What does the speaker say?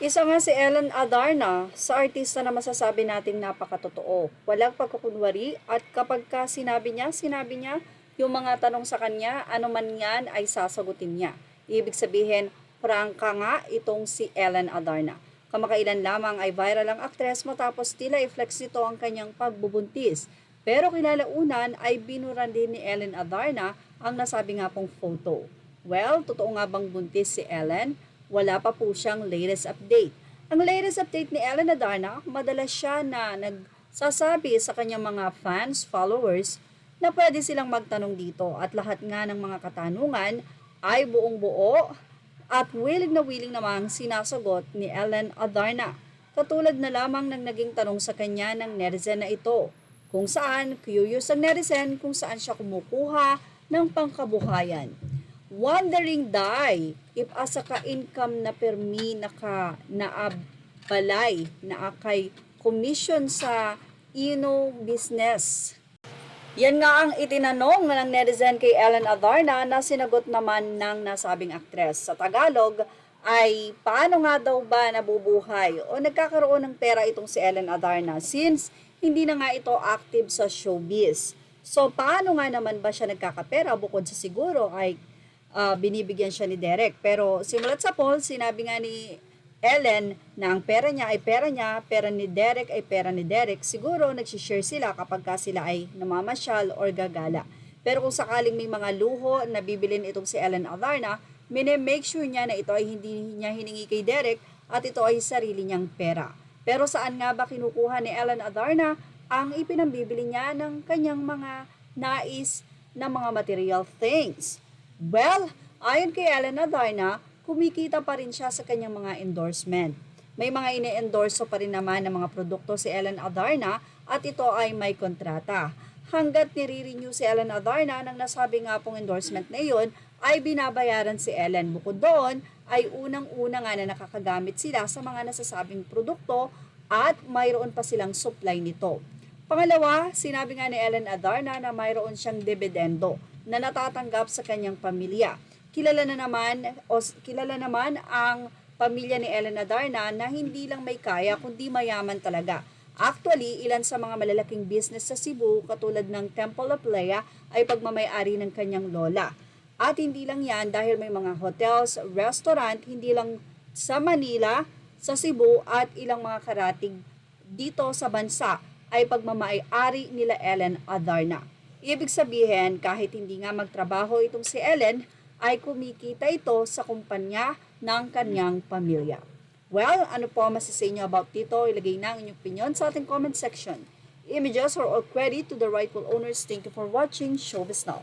Isa nga si Ellen Adarna sa artista na masasabi nating napakatotoo. Walang pagkukunwari at kapag ka sinabi niya yung mga tanong sa kanya, ano man yan ay sasagutin niya. Ibig sabihin, prangka nga itong si Ellen Adarna. Kamakailan lamang ay viral ang aktres matapos tila i-flex nito ang kanyang pagbubuntis. Pero kinalaunan ay binuran din ni Ellen Adarna ang nasabi nga pong photo. Well, totoo nga bang buntis si Ellen? Wala pa po siyang latest update. Ang latest update ni Ellen Adarna, madalas siya na nagsasabi sa kanyang mga fans, followers, na pwede silang magtanong dito at lahat nga ng mga katanungan ay buong buo at willing na willing namang sinasagot ni Ellen Adarna. Katulad na lamang ng naging tanong sa kanya ng netizen na ito, kung saan curious ang netizen kung saan siya kumukuha ng pangkabuhayan. Wondering die if asa ka income na permi naabalay na akay commission sa business. Yan nga ang itinanong ng netizen kay Ellen Adarna na sinagot naman ng nasabing aktres. Sa Tagalog ay paano nga daw ba nabubuhay o nagkakaroon ng pera itong si Ellen Adarna since hindi na nga ito active sa showbiz. So paano nga naman ba siya nagkakapera bukod sa siguro ay binibigyan siya ni Derek. Pero simulat sa poll, sinabi nga ni Ellen na ang pera niya ay pera niya, pera ni Derek ay pera ni Derek. Siguro nagsishare sila kapag sila ay namamasyal or gagala. Pero kung sakaling may mga luho na bibilin itong si Ellen Adarna, make sure niya na ito ay hindi niya hiningi kay Derek at ito ay sarili niyang pera. Pero saan nga ba kinukuha ni Ellen Adarna ang ipinambibili niya ng kanyang mga nais na mga material things? Well, ayon kay Ellen Adarna, kumikita pa rin siya sa kanyang mga endorsement. May mga ine-endorso pa rin naman ng mga produkto si Ellen Adarna at ito ay may kontrata. Hanggat nire-renew si Ellen Adarna ng nasabi nga pong endorsement na iyon, ay binabayaran si Ellen. Bukod doon, ay unang-una nga na nakakagamit sila sa mga nasasabing produkto at mayroon pa silang supply nito. Pangalawa, sinabi nga ni Ellen Adarna na mayroon siyang dividendo na natatanggap sa kanyang pamilya. Kilala naman ang pamilya ni Ellen Adarna na hindi lang may kaya kundi mayaman talaga. Actually, ilan sa mga malalaking business sa Cebu katulad ng Temple of Lea ay pagmamay-ari ng kanyang lola. At hindi lang yan dahil may mga hotels, restaurant, hindi lang sa Manila, sa Cebu at ilang mga karatig dito sa bansa ay pagmamay-ari nila Ellen Adarna. Ibig sabihin, kahit hindi nga magtrabaho itong si Ellen, ay kumikita ito sa kumpanya ng kanyang pamilya. Well, ano po ang masasay nyo about dito? Ilagay na ang inyong opinion sa ating comment section. Images are all credit to the rightful owners. Thank you for watching Showbiz Now.